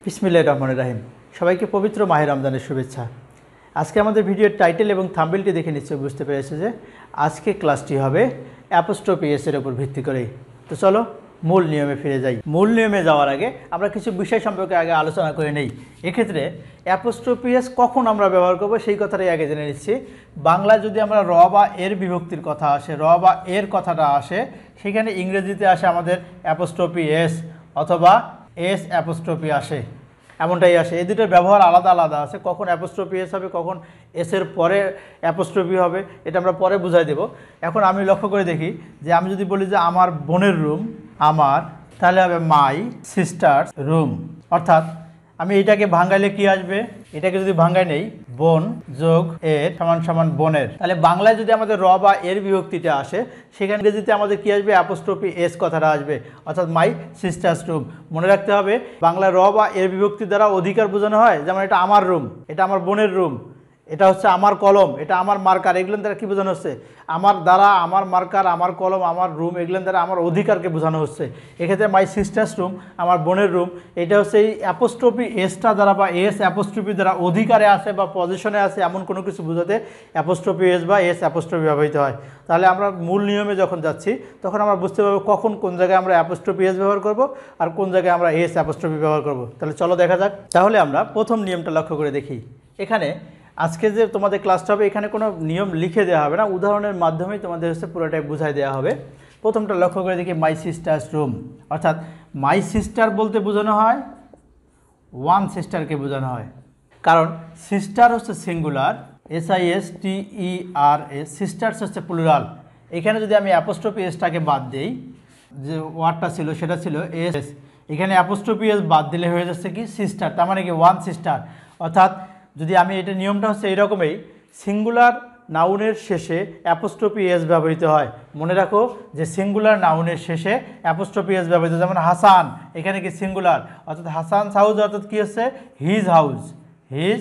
বিসমিল্লাহির রহমানির রহিম। সবাইকে পবিত্র মাহে রমজানের শুভেচ্ছা। আজকে আমাদের ভিডিওর টাইটেল এবং থাম্বনেলটি দেখে নিশ্চয়ই বুঝতে পেরেছে যে আজকে ক্লাসটি হবে অ্যাপোস্ট্রোফি এর উপর ভিত্তি করে। তো চলো মূল নিয়মে ফিরে যাই। মূল নিয়মে যাওয়ার আগে আমরা কিছু বিষয় সম্পর্কে আগে আলোচনা করে নেই। এক্ষেত্রে অ্যাপোস্ট্রোফি কখন আমরা ব্যবহার করব সেই কথাটাই আগে জেনে নিচ্ছি। বাংলায় যদি আমরা র বা এর বিভক্তির কথা আসে, র বা এর কথাটা আসে, সেখানে ইংরেজিতে আসে আমাদের অ্যাপোস্ট্রোফি এস অথবা এস অ্যাপোস্ট্রোফি আসে, এমনটাই আসে। এই দুটোর ব্যবহার আলাদা আলাদা আছে। কখন অ্যাপোস্ট্রোফি এস হবে, কখন এসের পরে অ্যাপোস্ট্রোফি হবে, এটা আমরা পরে বুঝাই দেব। এখন আমি লক্ষ্য করে দেখি যে আমি যদি বলি যে আমার বোনের রুম, আমার, তাহলে হবে মাই সিস্টার্স রুম। অর্থাৎ আমি এটাকে ভাঙাইলে কি আসবে, এটাকে যদি ভাঙাই নেই বোন যোগ এর সমান সমান বোনের, তাহলে বাংলায় যদি আমাদের র বা এর বিভক্তিটা আসে, সেখানে ইংরেজিতে আমাদের কি আসবে, অ্যাপোস্ট্রোফি এস কথাটা আসবে, অর্থাৎ মাই সিস্টার্স রুম। মনে রাখতে হবে বাংলায় র বা এর বিভক্তি দ্বারা অধিকার বোঝানো হয়। যেমন এটা আমার রুম, এটা আমার বোনের রুম, এটা হচ্ছে আমার কলম, এটা আমার মার্কার, এগুলোর দ্বারা কী বোঝানো হচ্ছে, আমার দ্বারা, আমার মার্কার, আমার কলম, আমার রুম, এগুলোর দ্বারা আমার অধিকারকে বোঝানো হচ্ছে। এক্ষেত্রে মাই সিস্টার্স রুম, আমার বোনের রুম, এটা হচ্ছে এই অ্যাপোস্ট্রোফি এসটা দ্বারা বা এস অ্যাপোস্ট্রোফি দ্বারা অধিকারে আছে বা পজিশনে আছে এমন কোনো কিছু বোঝাতে অ্যাপোস্ট্রোফি এস বা এস অ্যাপোস্ট্রোফি ব্যবহৃত হয়। তাহলে আমরা মূল নিয়মে যখন যাচ্ছি তখন আমরা বুঝতে পারবো কখন কোন জায়গায় আমরা অ্যাপোস্ট্রোফি এস ব্যবহার করব আর কোন জায়গায় আমরা এস অ্যাপোস্ট্রোফি ব্যবহার করব। তাহলে চলো দেখা যাক। তাহলে আমরা প্রথম নিয়মটা লক্ষ্য করে দেখি। এখানে আজকে যে তোমাদের ক্লাসটা হবে এখানে কোনো নিয়ম লিখে দেওয়া হবে না, উদাহরণের মাধ্যমেই তোমাদের হচ্ছে পুরোটাই বুঝাই দেওয়া হবে। প্রথমটা লক্ষ্য করে দেখি, মাই সিস্টার্স রুম। অর্থাৎ মাই সিস্টার বলতে বোঝানো হয় ওয়ান সিস্টারকে বোঝানো হয়, কারণ সিস্টার হচ্ছে সিঙ্গুলার, SISTERS, সিস্টার্স হচ্ছে প্লুরাল। এখানে যদি আমি অ্যাপোস্ট্রোফি এসটাকে বাদ দিই, যে ওয়ার্ডটা ছিল সেটা ছিল এস, এখানে অ্যাপোস্ট্রোফি এস বাদ দিলে হয়ে যাচ্ছে কি সিস্টার, তার মানে কি ওয়ান সিস্টার। অর্থাৎ যদি আমি এটা নিয়মটা হচ্ছে এইরকমই, সিঙ্গুলার নাউনের শেষে অ্যাপোস্ট্রোফি এস ব্যবহৃত হয়। মনে রাখো যে সিঙ্গুলার নাউনের শেষে অ্যাপোস্ট্রোফি এস ব্যবহৃত, যেমন হাসান, এখানে কি সিঙ্গুলার, অর্থাৎ হাসানস হাউস, অর্থাৎ কী হচ্ছে হিজ হাউস, হিজ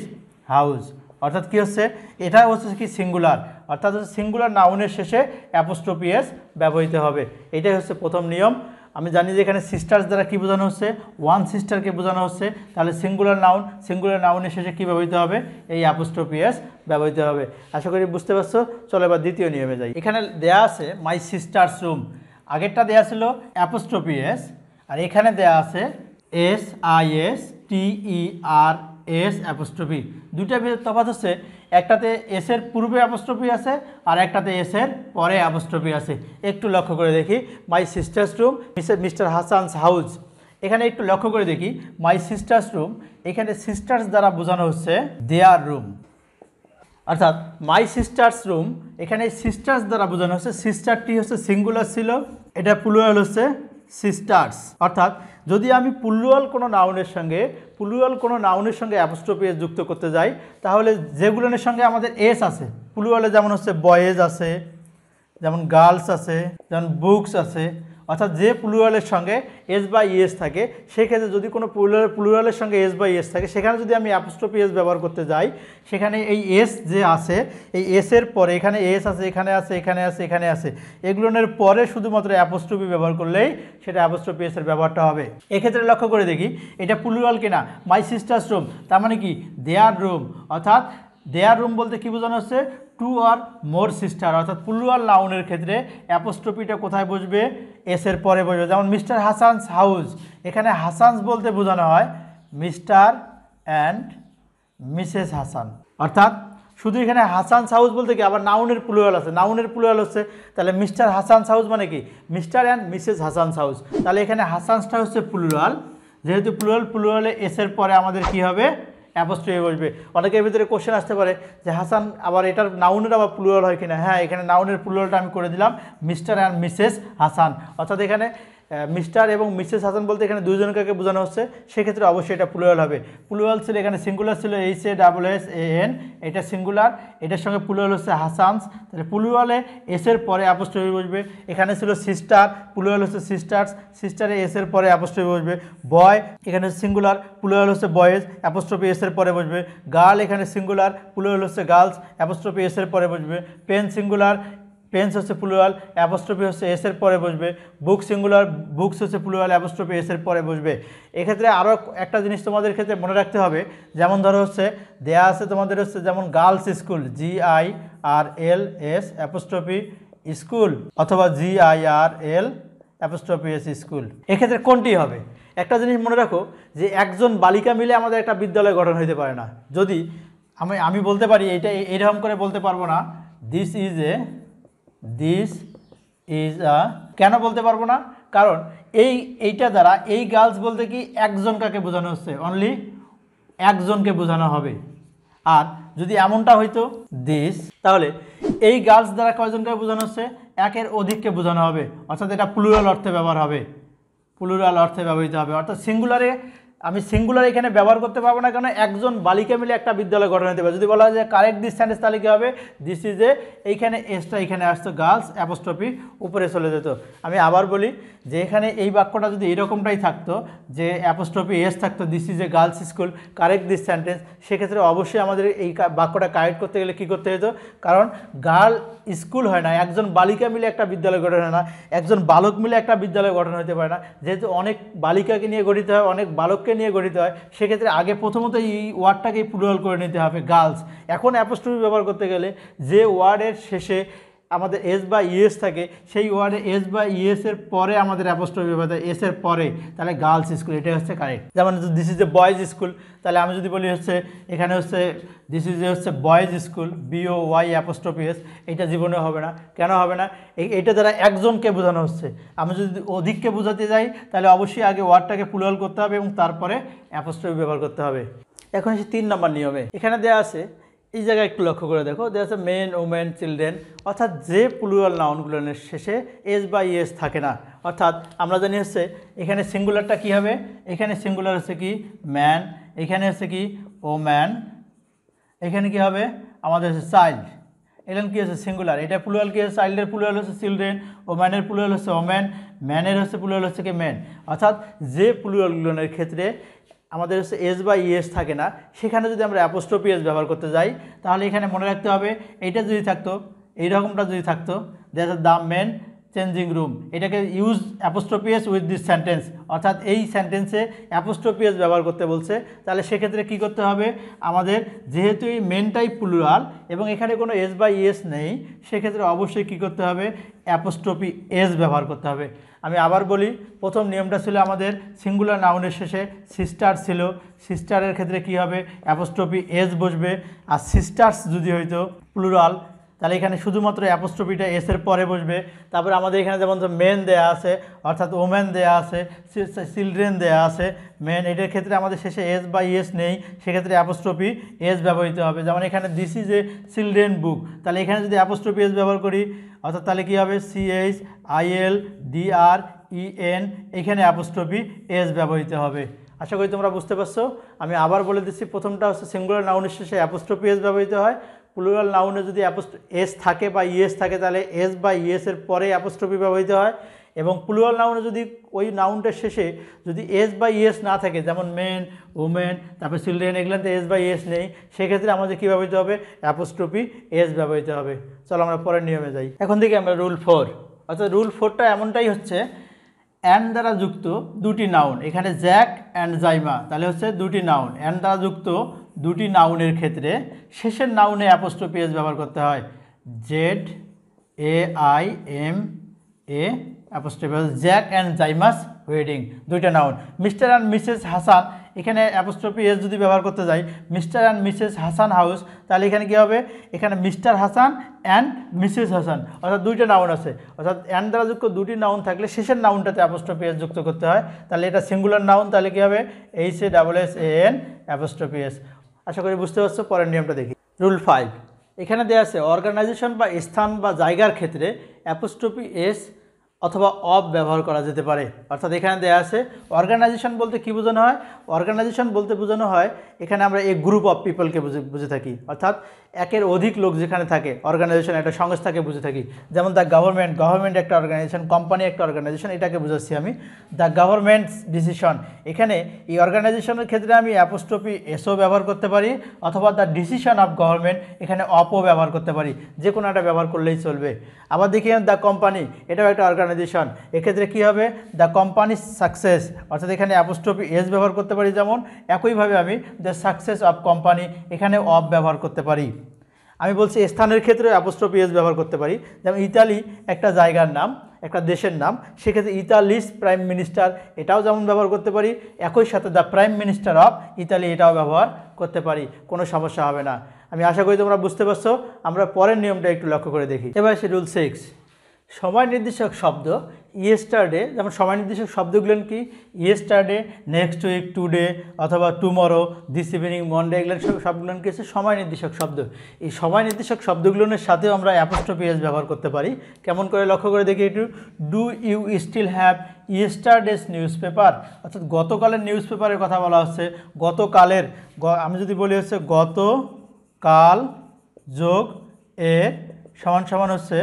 হাউস, অর্থাৎ কী হচ্ছে এটা হচ্ছে কি সিঙ্গুলার, অর্থাৎ হচ্ছে সিঙ্গুলার নাউনের শেষে অ্যাপোস্ট্রোফি এস ব্যবহৃত হবে। এটাই হচ্ছে প্রথম নিয়ম। আমি জানি যে এখানে সিস্টার্স দ্বারা কী বোঝানো হচ্ছে, ওয়ান সিস্টারকে বোঝানো হচ্ছে, তাহলে সিঙ্গুলার নাউন, সিঙ্গুলার নাউনের শেষে কী ব্যবহৃত হবে, এই অ্যাপোস্ট্রোফি এস ব্যবহৃত হবে। আশা করি বুঝতে পারছো। চলো এবার দ্বিতীয় নিয়মে যাই। এখানে দেয়া আছে মাই সিস্টার্স রুম, আগেরটা দেয়া ছিল অ্যাপোস্ট্রোফি এস, আর এখানে দেয়া আছে SISTERS অ্যাপোস্ট্রোফি। দুইটার ভিতরে তফাৎ হচ্ছে, একটাতে এসের পূর্বে অ্যাপোস্ট্রোফি আছে আর একটাতে এসের পরে অ্যাপোস্ট্রোফি আছে। একটু লক্ষ্য করে দেখি, my sister's room, Mr Hasan's house. এখানে একটু লক্ষ্য করে দেখি, মাই সিস্টার্স রুম, এখানে সিস্টার্স দ্বারা বোঝানো হচ্ছে দেয়ার রুম। অর্থাৎ মাই সিস্টার্স রুম, এখানে সিস্টার্স দ্বারা বোঝানো হচ্ছে, সিস্টারটি হচ্ছে সিঙ্গুলার ছিল, এটা প্লুরাল হচ্ছে সিস্টার্স। অর্থাৎ যদি আমি প্লুরাল কোনো নাউনের সঙ্গে অ্যাপোস্ট্রোফি এস যুক্ত করতে যাই, তাহলে যেগুলোর সঙ্গে আমাদের এস আছে, প্লুরালে যেমন হচ্ছে বয়েজ আছে, যেমন গার্লস আছে, যেমন বুকস আছে, অর্থাৎ যে প্লুরালের সঙ্গে এস বা ইএস থাকে, সেক্ষেত্রে যদি কোনো প্লুরালের সঙ্গে এস বা ইএস থাকে, সেখানে যদি আমি অ্যাপোস্ট্রোফি এস ব্যবহার করতে যাই, সেখানে এই এস যে আছে, এই এসের পরে এখানে এস আছে, এখানে আছে, এখানে আছে, এখানে আছে, এগুলোর পরে শুধুমাত্র অ্যাপোস্ট্রোফি ব্যবহার করলেই সেটা অ্যাপোস্ট্রোফি এসের ব্যবহারটা হবে। এক্ষেত্রে লক্ষ্য করে দেখি এটা প্লুরাল কিনা, মাই সিস্টার্স রুম, তার মানে কি দেয়ার রুম। অর্থাৎ দেয়ার রুম বলতে কী বোঝানো হচ্ছে, টু আর মোর সিস্টার। অর্থাৎ প্লুরাল নাউনের ক্ষেত্রে অ্যাপোস্ট্রোফিটা কোথায় বসবে, এসের পরে বসবে। যেমন মিস্টার হাসানস হাউস, এখানে হাসানস বলতে বোঝানো হয় মিস্টার অ্যান্ড মিসেস হাসান। অর্থাৎ শুধু এখানে হাসানস হাউস বলতে কি, আবার নাউনের প্লুরাল আছে, নাউনের প্লুরাল হচ্ছে, তাহলে মিস্টার হাসানস হাউস মানে কি mister and Mrs Hasan's house. তাহলে এখানে হাসানসটা হচ্ছে প্লুরাল, যেহেতু প্লুরালে এসের পরে আমাদের কি হবে, অ্যাপোস্ট্রোফি বসবে। অনেকের ভিতরে কোশ্চেন আসতে পারে যে হাসান আবার এটার নাউনের আবার প্লুরাল হয় কিনা। হ্যাঁ, এখানে নাউনের প্লুরালটা আমি করে দিলাম মিস্টার অ্যান্ড মিসেস হাসান। অর্থাৎ এখানে মিস্টার এবং মিসেস হাসান বলতে এখানে দুইজনকে বোঝানো হচ্ছে, সেক্ষেত্রে অবশ্যই এটা প্লুরাল হবে। প্লুরাল ছিল এখানে সিঙ্গুলার ছিল HASSAN, এটা সিঙ্গুলার, এটার সঙ্গে প্লুরাল হচ্ছে হাসানস, তাহলে প্লুরালে এসের পরে অ্যাপোস্ট্রোফি বসবে। এখানে ছিল সিস্টার, প্লুরাল হচ্ছে সিস্টার্স, সিস্টারে এসের পরে অ্যাপোস্ট্রোফি বসবে। বয় এখানে সিঙ্গুলার, প্লুরাল হচ্ছে বয়েজ, অ্যাপোস্ট্রোফি এসের পরে বসবে। গার্ল এখানে সিঙ্গুলার, প্লুরাল হচ্ছে গার্লস, অ্যাপোস্ট্রোফি এসের পরে বসবে। পেন সিঙ্গুলার, পেন্স হচ্ছে প্লুরাল, অ্যাপোস্ট্রফি হচ্ছে এস এর পরে বসবে, বুক সিঙ্গুলার, বুকস হচ্ছে প্লুরাল, অ্যাপোস্ট্রফি এস এর পরে বসবে। এক্ষেত্রে আরও একটা জিনিস তোমাদের ক্ষেত্রে মনে রাখতে হবে, যেমন ধরো হচ্ছে দেয়া আছে তোমাদের হচ্ছে যেমন girls school GIRLS apostrophe school অথবা GIRL অ্যাপোস্ট্রফি এস স্কুল। এক্ষেত্রে কোনটি হবে? একটা জিনিস মনে রাখো যে একজন বালিকা মিলে আমাদের একটা বিদ্যালয় গঠন হইতে পারে না। যদি আমি বলতে পারি এইটা এইরকম করে বলতে পারবো না, দিস ইজ আ, কেন বলতে পারবো না? কারণ এইটা দ্বারা এই গার্লস বলতে কি একজন কাকে বোঝানো হচ্ছে, অনলি একজনকে বোঝানো হবে। আর যদি এমনটা হইতো দিস, তাহলে এই গার্লস দ্বারা কয়জনকে বোঝানো হচ্ছে, একের অধিককে বোঝানো হবে, অর্থাৎ এটা প্লুরাল অর্থে ব্যবহার হবে, প্লুরাল অর্থে ব্যবহৃত হবে। অর্থাৎ সিঙ্গুলারে আমি সিঙ্গুলার এখানে ব্যবহার করতে পারবো না, কারণ একজন বালিকা মিলে একটা বিদ্যালয় গঠন হতে পারে। যদি বলা হয় যে কারেক্ট দিস সেন্টেন্স, তাহলে কী হবে, দিস ইজ এ, এইখানে এসটা এখানে আসতো, গার্লস অ্যাপোস্ট্রফি উপরে চলে যেত। আমি আবার বলি যে এখানে এই বাক্যটা যদি এইরকমটাই থাকতো যে অ্যাপোস্ট্রফি এস থাকতো, this is a girls school correct this sentence, সেক্ষেত্রে অবশ্যই আমাদের এই বাক্যটা কারেক্ট করতে গেলে কী করতে হতো, কারণ গার্ল স্কুল হয় না, একজন বালিকা মিলে একটা বিদ্যালয় গঠন হয় না, একজন বালক মিলে একটা বিদ্যালয় গঠন হতে পারে না। যেহেতু অনেক বালিকাকে নিয়ে গঠিত হয়, অনেক বালককে নিয়ে গঠিত হয়, সেক্ষেত্রে আগে প্রথমত এই ওয়ার্ডটাকেই প্লুরাল করে নিতে হবে, গার্লস। এখন অ্যাপোস্ট্রফি ব্যবহার করতে গেলে যে ওয়ার্ডের শেষে আমাদের এস বা ইএস থাকে, সেই ওয়ার্ডে এস বা ইএস এর পরে আমাদের অ্যাপোস্ট্রফি ব্যবহার হয়, এস এর পরে, তাহলে গার্লস স্কুল, এটাই হচ্ছে কারেক্ট। যেমন this is a boys school, তাহলে আমি যদি বলি হচ্ছে এখানে হচ্ছে দিস ইজ এ হচ্ছে boys school, BOY apostrophe S, এটা জীবনে হবে না। কেন হবে না? এইটা দ্বারা একজনকে বোঝানো হচ্ছে। আমি যদি অধিককে বোঝাতে যাই তাহলে অবশ্যই আগে ওয়ার্ডটাকে প্লুরাল করতে হবে এবং তারপরে অ্যাপোস্ট্রফি ব্যবহার করতে হবে। এখন এসে 3 নম্বর নিয়মে, এখানে দেওয়া আছে, এই জায়গায় একটু লক্ষ্য করে দেখো, দেওয়া আছে মেন, ওমেন, চিলড্রেন, অর্থাৎ যে প্লুরাল নাউনগুলোর শেষে এস বা ইএস থাকে না। অর্থাৎ আমরা জানি হচ্ছে এখানে সিঙ্গুলারটা কী হবে, এখানে সিঙ্গুলার হচ্ছে কি ম্যান, এখানে হচ্ছে কি ওম্যান, এখানে কি হবে আমাদের হচ্ছে চাইল্ড। এখানে কী হচ্ছে সিঙ্গুলার, এটা প্লুরাল কী হচ্ছে, চাইল্ডের প্লুরাল হচ্ছে চিলড্রেন, ওম্যানের প্লুরাল হচ্ছে ওম্যান, ম্যানের হচ্ছে প্লুরাল হচ্ছে কি ম্যান। অর্থাৎ যে প্লুরালগুলোর ক্ষেত্রে আমাদের হচ্ছে এস বা ইএস থাকে না, সেখানে যদি আমরা অ্যাপোস্ট্রফি এস ব্যবহার করতে যাই, তাহলে এখানে মনে রাখতে হবে এইটা যদি থাকতো, এইরকমটা যদি থাকতো, that is the men changing room, এটাকে use apostrophe S with this sentence, অর্থাৎ এই সেন্টেন্সে অ্যাপোস্ট্রফি এস ব্যবহার করতে বলছে। তাহলে সেক্ষেত্রে কী করতে হবে আমাদের, যেহেতু এই মেনটাই প্লুরাল এবং এখানে কোনো এস বা ইএস নেই, সেক্ষেত্রে অবশ্যই কী করতে হবে, অ্যাপোস্ট্রফি এস ব্যবহার করতে হবে। আমি আবার বলি, প্রথম নিয়মটা ছিল আমাদের সিঙ্গুলার নাউনের শেষে সিস্টার ছিল, সিস্টারের ক্ষেত্রে কি হবে, অ্যাপোস্ট্রফি এস বসবে। আর সিস্টার্স যদি হইতো প্লুরাল, তাহলে এখানে শুধুমাত্র অ্যাপোস্ট্রফিটা এস এর পরে বসবে। তারপরে আমাদের এখানে যেমন মেন দেয়া আছে, অর্থাৎ ওমেন দেয়া আছে, চিলড্রেন দেয়া আছে, মেন, এটার ক্ষেত্রে আমাদের শেষে এস বা ইএস নেই, সেক্ষেত্রে অ্যাপোস্ট্রফি এস ব্যবহৃত হবে। যেমন এখানে দিস ইজ এ চিলড্রেন বুক, তাহলে এখানে যদি অ্যাপোস্ট্রফি এস ব্যবহার করি, অর্থাৎ তাহলে কী হবে, CHILDREN, এখানে অ্যাপোস্ট্রফি এস ব্যবহৃত হবে। আশা করি তোমরা বুঝতে পারছো। আমি আবার বলে দিচ্ছি, প্রথমটা হচ্ছে সিঙ্গুলার নাউনের শেষে অ্যাপোস্ট্রফি এস ব্যবহৃত হয়, প্লুরাল নাউনে যদি এস থাকে বা ইএস থাকে, তাহলে এস বা ইএস এর পরে অ্যাপোস্ট্রফি ব্যবহৃত হয়। এবং প্লুরাল নাউনে যদি ওই নাউনটার শেষে যদি এস বা ইএস না থাকে, যেমন মেন, ওমেন, তারপর চিলড্রেন, এগুলোতে এস বা ইএস নেই, সেক্ষেত্রে আমাদের কী ব্যবহৃত হবে, অ্যাপোস্ট্রফি এস ব্যবহৃত হবে। চলো আমরা পরের নিয়মে যাই। এখন থেকে আমরা রুল 4, অর্থাৎ রুল 4টা এমনটাই হচ্ছে, অ্যান্ড দ্বারা যুক্ত দুটি নাউন, এখানে জ্যাক অ্যান্ড জাইমা, তাহলে হচ্ছে দুটি নাউন, অ্যান্ড দ্বারা যুক্ত দুটি নাউনের ক্ষেত্রে শেষের নাউনে অ্যাপোস্ট্রফি এস ব্যবহার করতে হয়। ZAIMA apostrophe S, Jack and Zaima's wedding, দুইটা noun. Mr and Mrs Hasan, এখানে অ্যাপোস্ট্রফি এস যদি ব্যবহার করতে যাই, Mr and Mrs Hasan house, তাহলে এখানে কী হবে, এখানে Mr Hasan and Mrs Hasan, অর্থাৎ দুইটা নাউন আছে, অর্থাৎ অ্যান্ড দ্বারা যুক্ত দুটি নাউন থাকলে শেষের নাউনটাতে অ্যাপোস্ট্রফি এস যুক্ত করতে হয়। তাহলে এটা সিঙ্গুলার নাউন, তাহলে কী হবে, HASSAN অ্যাপোস্ট্রফি এস। আশা করি বুঝতে পারছো। পরের নিয়মটা দেখি, রুল 5, এখানে দেওয়া আছে অর্গানাইজেশন বা স্থান বা জায়গার ক্ষেত্রে অ্যাপোস্ট্রফি এস অথবা অফ ব্যবহার করা যেতে পারে। অর্থাৎ এখানে দেওয়া আছে অর্গানাইজেশন বলতে কী বোঝানো হয়, অর্গানাইজেশন বলতে বোঝানো হয় এখানে আমরা এ গ্রুপ অফ পিপলকে বুঝে থাকি, অর্থাৎ একের অধিক লোক যেখানে থাকে, অর্গানাইজেশন একটা সংস্থাকে বুঝে থাকি। যেমন দ্য গভর্নমেন্ট একটা অর্গানাইজেশন, কোম্পানি একটা অর্গানাইজেশন, এটাকে বুঝাচ্ছি আমি। দ্য গভর্নমেন্টস ডিসিশন, এখানে এই অর্গানাইজেশনের ক্ষেত্রে আমি অ্যাপোস্ট্রফি এসও ব্যবহার করতে পারি, অথবা দ্য ডিসিশন অফ গভর্নমেন্ট, এখানে অপও ব্যবহার করতে পারি, যে কোনো একটা ব্যবহার করলেই চলবে। আবার দেখি দ্য কোম্পানি, এটাও একটা অর্গানাইজেশন, এক্ষেত্রে কী হবে দ্য কোম্পানিজ সাকসেস, অর্থাৎ এখানে অ্যাপোস্ট্রফি এস ব্যবহার করতে পারি। যেমন একইভাবে আমি দ্য সাকসেস অফ কোম্পানি, এখানে অফ ব্যবহার করতে পারি। আমি বলছি স্থানের ক্ষেত্রে অ্যাপোস্ট্রফি এস ব্যবহার করতে পারি। যেমন ইতালি একটা জায়গার নাম, একটা দেশের নাম, সেক্ষেত্রে ইতালিস প্রাইম মিনিস্টার, এটাও যেমন ব্যবহার করতে পারি। একই সাথে the prime minister of Italy, এটাও ব্যবহার করতে পারি, কোনো সমস্যা হবে না। আমি আশা করি তোমরা বুঝতে পারছো। আমরা পরের নিয়মটা একটু লক্ষ্য করে দেখি। এবার সে রুল 6, সময় নির্দেশক শব্দ ইয়েস্টারডে, যেমন সময় নির্দেশক শব্দগুলো কি ইয়েস্টারডে, নেক্সট উইক, টুডে অথবা টুমরো, দিস ইভিনিং, মনডে, এগুলো সবগুলো কি হচ্ছে সময় নির্দেশক শব্দ। এই সময় নির্দেশক শব্দগুলোর সাথেও আমরা অ্যাপোস্ট্রফি এস ব্যবহার করতে পারি। কেমন করে লক্ষ্য করে দেখি একটু। Do you still have yesterday's newspaper, অর্থাৎ গতকালের নিউজ পেপারের কথা বলা হচ্ছে। গতকালের, আমি যদি বলি হচ্ছে গতকাল যোগ এর সমান সমান হচ্ছে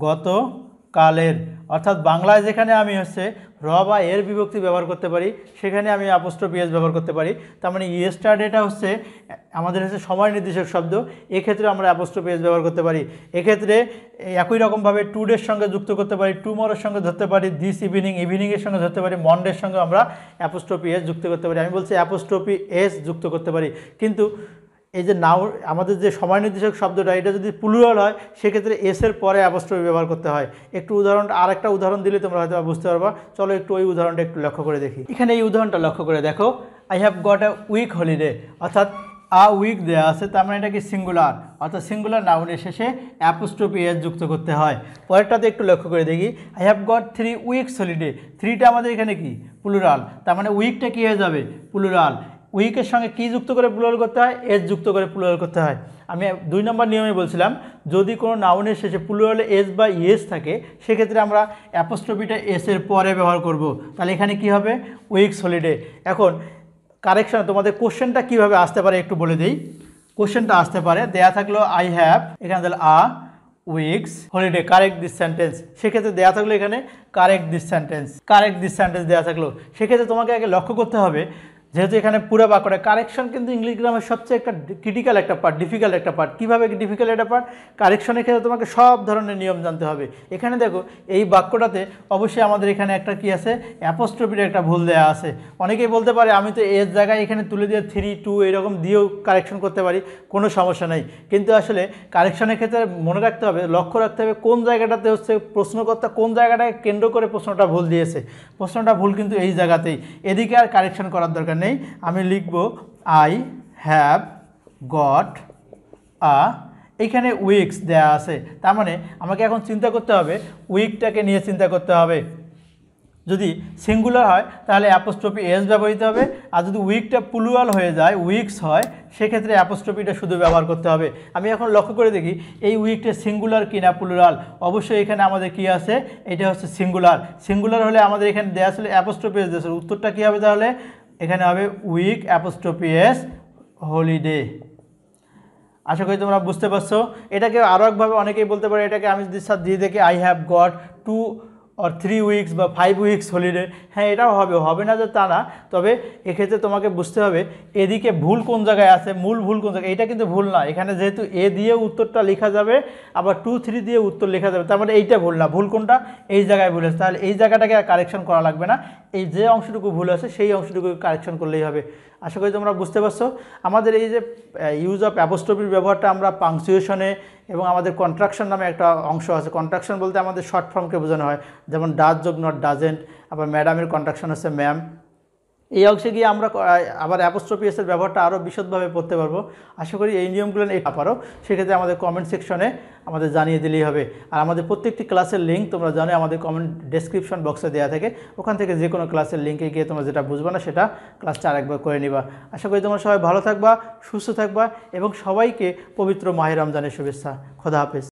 গতকালের, অর্থাৎ বাংলায় যেখানে আমি হচ্ছে র বা এর বিভক্তি ব্যবহার করতে পারি, সেখানে আমি অ্যাপোস্ট্রফি এস ব্যবহার করতে পারি। তার মানে ইয়েস্টারডেটা হচ্ছে আমাদের হচ্ছে সময় নির্দেশক শব্দ, এক্ষেত্রে আমরা অ্যাপোস্ট্রফি এস ব্যবহার করতে পারি। এক্ষেত্রে একই রকমভাবে টুডের সঙ্গে যুক্ত করতে পারি, টুমরোর সঙ্গে ধরতে পারি, দিস ইভিনিং, ইভিনিংয়ের সঙ্গে ধরতে পারি, মনডের সঙ্গে আমরা অ্যাপোস্ট্রফি এস যুক্ত করতে পারি। আমি বলছি অ্যাপোস্ট্রফি এস যুক্ত করতে পারি। কিন্তু এই যে নাও আমাদের যে সময় নির্দেশক শব্দটা, এটা যদি প্লুরাল হয় সেক্ষেত্রে এসের পরে অ্যাপোস্ট্রফি ব্যবহার করতে হয়। একটু আরেকটা উদাহরণ দিলে তোমরা হয়তো বুঝতে পারবা। চলো একটু ওই উদাহরণটা একটু লক্ষ্য করে দেখি। এখানে এই উদাহরণটা লক্ষ্য করে দেখো, I have got a week holiday, অর্থাৎ আ উইক দেওয়া আছে, তার মানে এটা কি সিঙ্গুলার, অর্থাৎ সিঙ্গুলার নাউনের শেষে অ্যাপোস্ট্রফি এস যুক্ত করতে হয়। পরেরটাতে একটু লক্ষ্য করে দেখি, I have goat 3 weeks holiday, 3টা আমাদের এখানে কি প্লুরাল, তার মানে উইকটা কী হয়ে যাবে প্লুরাল। উইকের সঙ্গে কী যুক্ত করে প্লুরাল করতে হয়, এস যুক্ত করে প্লুরাল করতে হয়। আমি 2 নম্বর নিয়মে বলছিলাম, যদি কোনো নাউনের শেষে প্লুরালে এস বা ইয়েস থাকে সেক্ষেত্রে আমরা অ্যাপোস্ট্রফিটা এসের পরে ব্যবহার করব। তাহলে এখানে কি হবে উইকস হলিডে। এখন কারেকশন, তোমাদের কোশ্চেনটা কীভাবে আসতে পারে একটু বলে দিই। কোশ্চেনটা আসতে পারে দেয়া থাকলো আই হ্যাভ, এখানে তাহলে a week's holiday, correct this sentence, সেক্ষেত্রে দেওয়া থাকলো এখানে কারেক্ট দিস সেন্টেন্স দেওয়া থাকলো। সেক্ষেত্রে তোমাকে আগে লক্ষ্য করতে হবে, যেহেতু এখানে পুরো বাক্যটা কারেকশন কিন্তু ইংলিশ গ্রামের সবচেয়ে একটা ক্রিটিক্যাল একটা পার্ট, ডিফিকাল্ট একটা পার্ট। কীভাবে ডিফিকাল্ট একটা পার্ট, কারেকশনের ক্ষেত্রে তোমাকে সব ধরনের নিয়ম জানতে হবে। এখানে দেখো এই বাক্যটাতে অবশ্যই আমাদের এখানে একটা কি আছে, অ্যাপোস্ট্রফির একটা ভুল দেওয়া আছে। অনেকেই বলতে পারে আমি তো এর জায়গায় এখানে তুলে দিয়ে 3, 2 এরকম দিয়েও কারেকশন করতে পারি, কোনো সমস্যা নেই। কিন্তু আসলে কারেকশনের ক্ষেত্রে মনে রাখতে হবে, লক্ষ্য রাখতে হবে কোন জায়গাটাতে হচ্ছে প্রশ্নকর্তা কোন জায়গাটাকে কেন্দ্র করে প্রশ্নটা ভুল দিয়েছে। প্রশ্নটা ভুল কিন্তু এই জায়গাতেই, এদিকে আর কারেকশন করার দরকার নেই। আমি লিখব আই হ্যাভ গট আ, এইখানে উইকস দেয়া আছে, তার মানে আমাকে এখন চিন্তা করতে হবে উইকটাকে নিয়ে চিন্তা করতে হবে। যদি সিঙ্গুলার হয় তাহলে অ্যাপোস্ট্রফি এস ব্যবহৃত হবে, আর যদি উইকটা প্লুরাল হয়ে যায় উইকস হয় সেক্ষেত্রে অ্যাপোস্ট্রফিটা শুধু ব্যবহার করতে হবে। আমি এখন লক্ষ্য করে দেখি এই উইকটা সিঙ্গুলার কি না প্লুরাল। অবশ্যই এখানে আমাদের কি আছে, এটা হচ্ছে সিঙ্গুলার হলে আমাদের এখানে দেওয়া ছিল অ্যাপোস্ট্রফি এস দেওয়া, উত্তরটা কী হবে তাহলে, এখানে হবে উইক অ্যাপোস্ট্রফি এস হলিডে। আশা করি তোমরা বুঝতে পারছো। এটাকে আরও একভাবে অনেকেই বলতে পারে, এটাকে আমি যদি দিয়ে দেখি I have goat 2 or 3 weeks বা 5 উইকস হলিডে, হ্যাঁ এটাও হবে না যে তা না। তবে এক্ষেত্রে তোমাকে বুঝতে হবে এদিকে ভুল কোন জায়গায় আছে, মূল ভুল কোন জায়গায়, এটা কিন্তু ভুল না। এখানে যেহেতু এ দিয়ে উত্তরটা লেখা যাবে, আবার 2, 3 দিয়ে উত্তর লেখা যাবে, তার মানে এইটা ভুল না। ভুল কোনটা, এই জায়গায় ভুল আছে, তাহলে এই জায়গাটাকে আর কারেকশন করা লাগবে না। এই যে অংশটুকু ভুল আছে সেই অংশটুকু কারেকশন করলেই হবে। আশা করি তোমরা বুঝতে পারছো। আমাদের এই যে ইউজ অফ অ্যাপোস্ট্রফির ব্যবহারটা আমরা পাংচুয়েশনে এবং আমাদের কন্ট্রাকশন নামে একটা অংশ আছে। কন্ট্রাকশন বলতে আমাদের শর্ট ফর্মকে বোঝানো হয়, যেমন ডাজ যোগ নট ডাজেন্ট, আবার ম্যাডামের কন্ট্রাকশন হচ্ছে ম্যাম। এই অংশে গিয়ে আমরা আবার অ্যাপোস্ট্রফি এসের ব্যবহারটা আরও বিশদভাবে পড়তে পারবো। আশা করি এই নিয়মগুলো না পারো সেক্ষেত্রে আমাদের কমেন্ট সেকশনে আমাদের জানিয়ে দিলেই হবে। আর আমাদের প্রত্যেকটি ক্লাসের লিঙ্ক তোমরা জানো আমাদের কমেন্ট ডেসক্রিপশন বক্সে দেওয়া থাকে, ওখান থেকে যে কোনো ক্লাসের লিঙ্কে গিয়ে তোমরা যেটা বুঝবা না সেটা ক্লাসটা আরেকবার করে নিবা। আশা করি তোমরা সবাই ভালো থাকবা, সুস্থ থাকবা এবং সবাইকে পবিত্র মাহে রমজানের শুভেচ্ছা। খোদা হাফেজ।